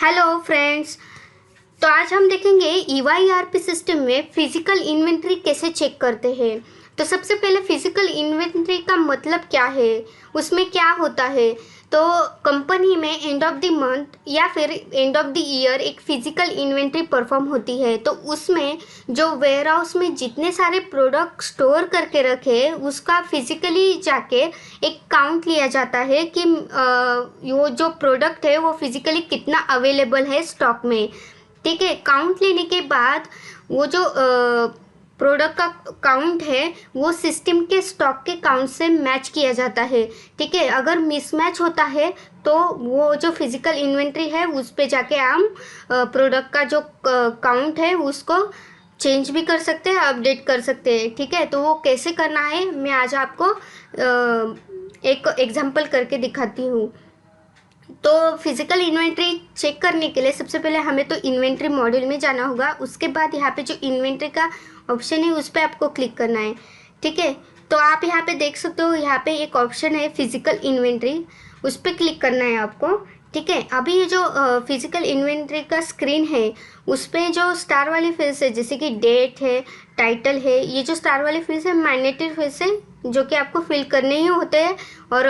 Hello friends. तो आज हम देखेंगे EYRP सिस्टम में फिजिकल इन्वेंट्री कैसे चेक करते हैं। तो सबसे पहले फिजिकल इन्वेंट्री का मतलब क्या है, उसमें क्या होता है। तो कंपनी में एंड ऑफ द मंथ या फिर एंड ऑफ द ईयर एक फिजिकल इन्वेंट्री परफॉर्म होती है। तो उसमें जो वेयर हाउस में जितने सारे प्रोडक्ट स्टोर करके रखे उसका फिजिकली जाके एक काउंट लिया जाता है कि वो जो प्रोडक्ट है वो फिजिकली कितना अवेलेबल है स्टॉक में। ठीक है, काउंट लेने के बाद वो जो प्रोडक्ट का काउंट है वो सिस्टम के स्टॉक के काउंट से मैच किया जाता है। ठीक है, अगर मिसमैच होता है तो वो जो फिजिकल इन्वेंट्री है उस पे जाके हम प्रोडक्ट का जो काउंट है उसको चेंज भी कर सकते हैं, अपडेट कर सकते हैं। ठीक है, तो वो कैसे करना है मैं आज आपको एक एग्जांपल करके दिखाती हूँ। तो फिजिकल इन्वेंट्री चेक करने के लिए सबसे पहले हमें तो इन्वेंट्री मॉड्यूल में जाना होगा। उसके बाद यहाँ पे जो इन्वेंट्री का ऑप्शन है उस पर आपको क्लिक करना है। ठीक है, तो आप यहाँ पे देख सकते हो, यहाँ पे एक ऑप्शन है फिजिकल इन्वेंट्री, उस पर क्लिक करना है आपको। ठीक है, अभी ये जो फिजिकल इन्वेंट्री का स्क्रीन है उस पर जो स्टार वाली फील्ड्स है जैसे कि डेट है, टाइटल है, ये जो स्टार वाली फील्ड्स है मैंडेटरी फील्ड्स है जो कि आपको फिल करने ही होते हैं। और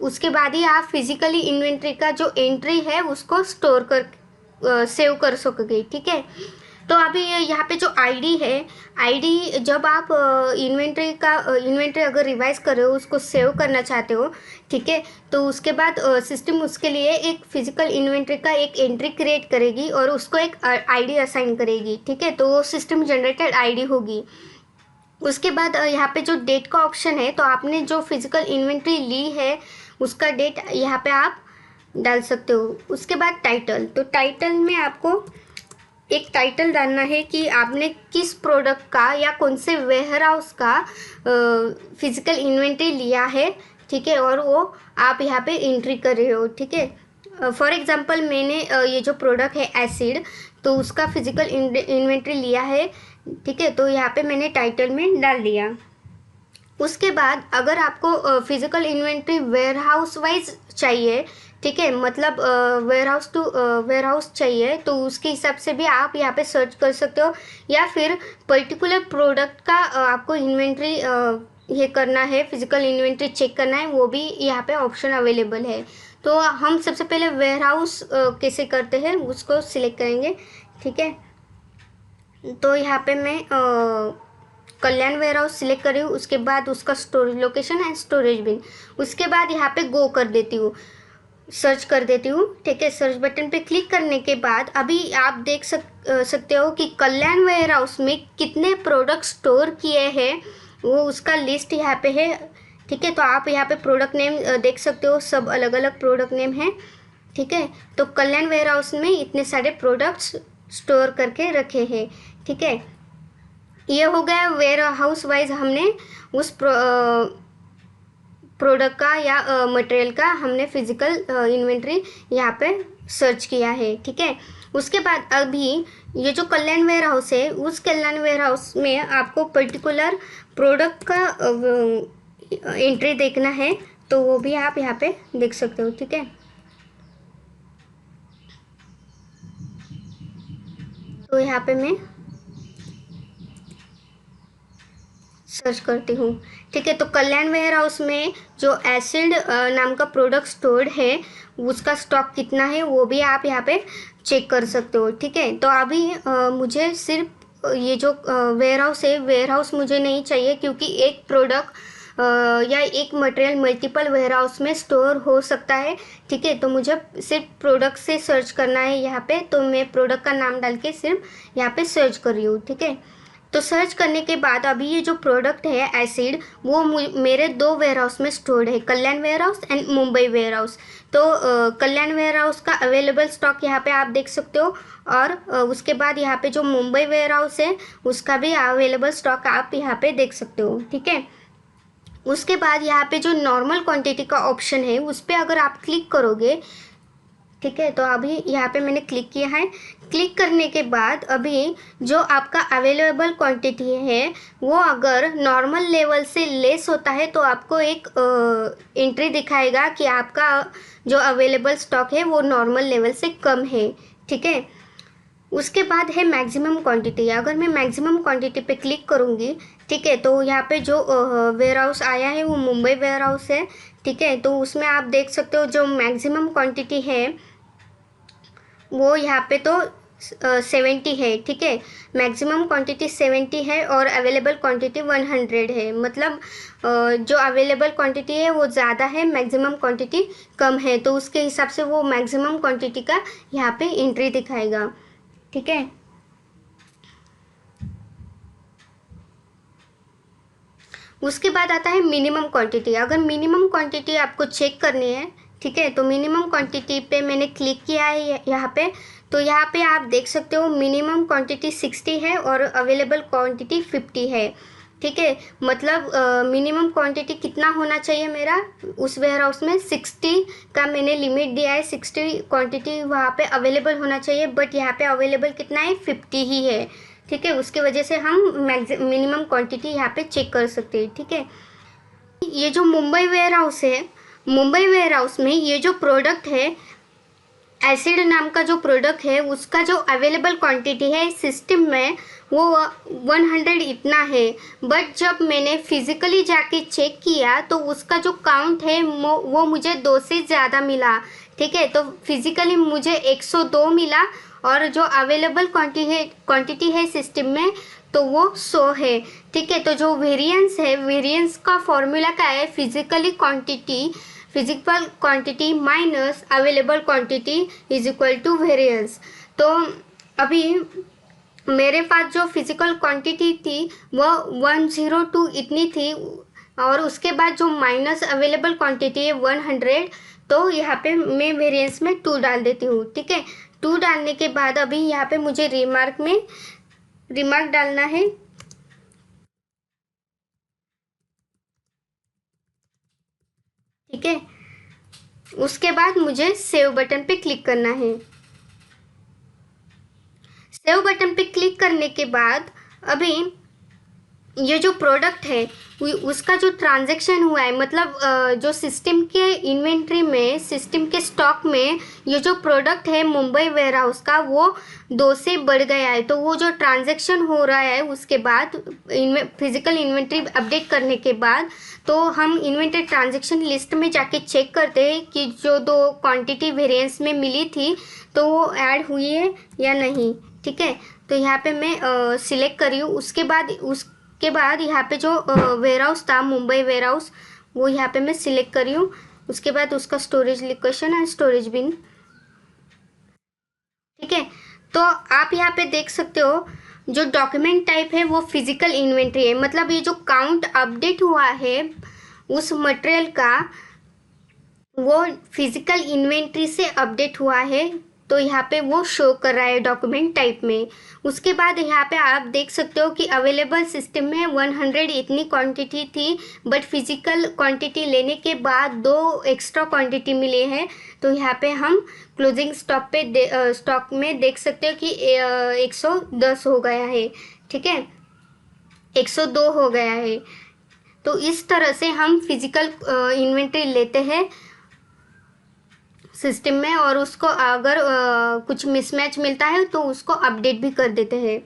उसके बाद ही आप फिजिकली इन्वेंट्री का जो एंट्री है उसको स्टोर कर सेव कर सकोगे। ठीक है, तो अभी यहाँ पे जो आईडी है, आईडी जब आप इन्वेंट्री अगर रिवाइज कर रहे हो उसको सेव करना चाहते हो, ठीक है, तो उसके बाद सिस्टम उसके लिए एक फिजिकल इन्वेंट्री का एक एंट्री क्रिएट करेगी और उसको एक आईडी असाइन करेगी। ठीक है, तो वो सिस्टम जनरेटेड आईडी होगी। उसके बाद यहाँ पे जो डेट का ऑप्शन है, तो आपने जो फिजिकल इन्वेंट्री ली है उसका डेट यहाँ पे आप डाल सकते हो। उसके बाद टाइटल, तो टाइटल में आपको एक टाइटल डालना है कि आपने किस प्रोडक्ट का या कौन से वेयर हाउस का फिजिकल इन्वेंट्री लिया है। ठीक है, और वो आप यहाँ पे एंट्री कर रहे हो। ठीक है, फॉर एग्जांपल मैंने ये जो प्रोडक्ट है एसिड, तो उसका फिजिकल इन्वेंट्री लिया है। ठीक है, तो यहाँ पे मैंने टाइटल में डाल दिया। उसके बाद अगर आपको physical inventory warehouse wise चाहिए, ठीक है, मतलब warehouse to warehouse चाहिए, तो उसके हिसाब से भी आप यहाँ पे सर्च कर सकते हो। या फिर पर्टिकुलर प्रोडक्ट का आपको इन्वेंट्री ये करना है, फिजिकल इन्वेंट्री चेक करना है, वो भी यहाँ पे ऑप्शन अवेलेबल है। तो हम सबसे पहले वेयर हाउस कैसे करते हैं उसको सिलेक्ट करेंगे। ठीक है, तो यहाँ पे मैं कल्याण वेयर हाउस सिलेक्ट कर रही हूँ। उसके बाद उसका स्टोरेज लोकेशन एंड स्टोरेज बिन, उसके बाद यहाँ पे गो कर देती हूँ, सर्च कर देती हूँ। ठीक है, सर्च बटन पे क्लिक करने के बाद अभी आप देख सकते हो कि कल्याण वेयर हाउस में कितने प्रोडक्ट स्टोर किए हैं वो उसका लिस्ट यहाँ पे है। ठीक है, तो आप यहाँ पे प्रोडक्ट नेम देख सकते हो, सब अलग अलग प्रोडक्ट नेम हैं। ठीक है, तो कल्याण वेयर हाउस में इतने सारे प्रोडक्ट्स स्टोर करके रखे हैं। ठीक है, ये हो गया वेयर हाउस वाइज हमने उस प्रोडक्ट का या मटेरियल का हमने फिजिकल इन्वेंट्री यहाँ पे सर्च किया है। ठीक है, उसके बाद अभी ये जो कल्याण वेयर हाउस है उस कल्याण वेयर हाउस में आपको पर्टिकुलर प्रोडक्ट का एंट्री देखना है, तो वो भी आप यहाँ पे देख सकते हो। ठीक है, तो यहाँ पे मैं सर्च करती हूँ। ठीक है, तो कल्याण वेयर हाउस में जो एसिड नाम का प्रोडक्ट स्टोर्ड है उसका स्टॉक कितना है वो भी आप यहाँ पे चेक कर सकते हो। ठीक है, तो अभी मुझे सिर्फ ये जो वेयर हाउस है, वेयर हाउस मुझे नहीं चाहिए क्योंकि एक प्रोडक्ट या एक मटेरियल मल्टीपल वेयर हाउस में स्टोर हो सकता है। ठीक है, तो मुझे सिर्फ प्रोडक्ट से सर्च करना है यहाँ पे, तो मैं प्रोडक्ट का नाम डाल के सिर्फ यहाँ पे सर्च कर रही हूँ। ठीक है, तो सर्च करने के बाद अभी ये जो प्रोडक्ट है एसिड वो मेरे दो वेयर हाउस में स्टोर्ड है, Kalyan warehouse and Mumbai warehouse. तो कल्याण वेयर हाउस का अवेलेबल स्टॉक यहाँ पे आप देख सकते हो, और उसके बाद यहाँ पे जो मुंबई वेयर हाउस है उसका भी अवेलेबल स्टॉक आप यहाँ पे देख सकते हो। ठीक है, उसके बाद यहाँ पे जो नॉर्मल क्वांटिटी का ऑप्शन है उस पर अगर आप क्लिक करोगे, ठीक है, तो अभी यहाँ पे मैंने क्लिक किया है। क्लिक करने के बाद अभी जो आपका अवेलेबल क्वांटिटी है वो अगर नॉर्मल लेवल से लेस होता है तो आपको एक एंट्री दिखाएगा कि आपका जो अवेलेबल स्टॉक है वो नॉर्मल लेवल से कम है। ठीक है। उसके बाद है मैक्सिमम क्वांटिटी। अगर मैं मैक्सिमम क्वांटिटी पे क्लिक करूँगी, ठीक है, तो यहाँ पे जो वेयर हाउस आया है वो मुंबई वेयर हाउस है, ठीक है। तो उसमें आप देख सकते हो जो मैक्सिमम क्वांटिटी है वो यहाँ पे तो 70 है, ठीक है। मैक्सिमम क्वांटिटी 70 है और अवेलेबल क्वांटिटी 100 है। मतलब जो अवेलेबल क्वांटिटी है वो ज़्यादा है, मैक्सिमम क्वांटिटी कम है, तो उसके हिसाब से वो मैक्सिमम क्वांटिटी का यहाँ पे एंट्री दिखाएगा, ठीक है। उसके बाद आता है मिनिमम क्वांटिटी। अगर मिनिमम क्वांटिटी आपको चेक करनी है, ठीक है, तो मिनिमम क्वांटिटी पे मैंने क्लिक किया है यहाँ पे। तो यहाँ पे आप देख सकते हो मिनिमम क्वांटिटी 60 है और अवेलेबल क्वांटिटी 50 है, ठीक है। मतलब मिनिमम क्वांटिटी कितना होना चाहिए मेरा उस वेयर हाउस में, 60 का मैंने लिमिट दिया है, 60 क्वांटिटी वहाँ पे अवेलेबल होना चाहिए, बट यहाँ पे अवेलेबल कितना है, 50 ही है, ठीक है। उसके वजह से हम मिनिमम क्वांटिटी यहाँ पे चेक कर सकते हैं, ठीक है। ये जो मुंबई वेयर हाउस है, मुंबई वेयर हाउस में ये जो प्रोडक्ट है, एसिड नाम का जो प्रोडक्ट है, उसका जो अवेलेबल क्वांटिटी है सिस्टम में वो 100 इतना है, बट जब मैंने फिज़िकली जाके चेक किया तो उसका जो काउंट है वो मुझे 2 से ज़्यादा मिला, ठीक है। तो फिज़िकली मुझे 102 मिला और जो अवेलेबल क्वांटिटी है सिस्टम में तो वो 100 है, ठीक है। तो जो वेरिएंस है, वेरिएंस का फॉर्मूला क्या है, physical quantity minus available quantity is equal to variance. तो अभी मेरे पास जो फिजिकल क्वांटिटी थी वो 102 इतनी थी और उसके बाद जो माइनस अवेलेबल क्वांटिटी है 100, तो यहाँ पे मैं वेरिएंस में 2 डाल देती हूँ, ठीक है। 2 डालने के बाद अभी यहाँ पे मुझे रिमार्क डालना है, ठीक है। उसके बाद मुझे सेव बटन पे क्लिक करना है। सेव बटन पे क्लिक करने के बाद अभी ये जो प्रोडक्ट है उसका जो ट्रांजैक्शन हुआ है, मतलब जो सिस्टम के इन्वेंट्री में, सिस्टम के स्टॉक में ये जो प्रोडक्ट है मुंबई वेयर हाउस का वो 2 से बढ़ गया है। तो वो जो ट्रांजैक्शन हो रहा है उसके बाद फिजिकल इन्वेंट्री अपडेट करने के बाद तो हम इन्वेंट्री ट्रांजैक्शन लिस्ट में जाके चेक करते हैं कि जो 2 क्वांटिटी वेरिएंस में मिली थी तो वो ऐड हुई है या नहीं, ठीक है। तो यहाँ पे मैं सिलेक्ट करी हूँ। उसके बाद यहाँ पे जो वेयर हाउस था मुंबई वेयर हाउस वो यहाँ पे मैं सिलेक्ट करी हूँ। उसके बाद उसका स्टोरेज लोकेशन है स्टोरेज बिन, ठीक है। तो आप यहाँ पे देख सकते हो जो डॉक्यूमेंट टाइप है वो फिजिकल इन्वेंट्री है, मतलब ये जो काउंट अपडेट हुआ है उस मटेरियल का वो फिजिकल इन्वेंट्री से अपडेट हुआ है, तो यहाँ पे वो शो कर रहा है डॉक्यूमेंट टाइप में। उसके बाद यहाँ पे आप देख सकते हो कि अवेलेबल सिस्टम में 100 इतनी क्वांटिटी थी, बट फिजिकल क्वांटिटी लेने के बाद 2 एक्स्ट्रा क्वांटिटी मिले हैं। तो यहाँ पे हम क्लोजिंग स्टॉक में देख सकते हो कि 110 हो गया है, ठीक है, 102 हो गया है। तो इस तरह से हम फिजिकल इन्वेंट्री लेते हैं सिस्टम में और उसको अगर कुछ मिसमैच मिलता है तो उसको अपडेट भी कर देते हैं।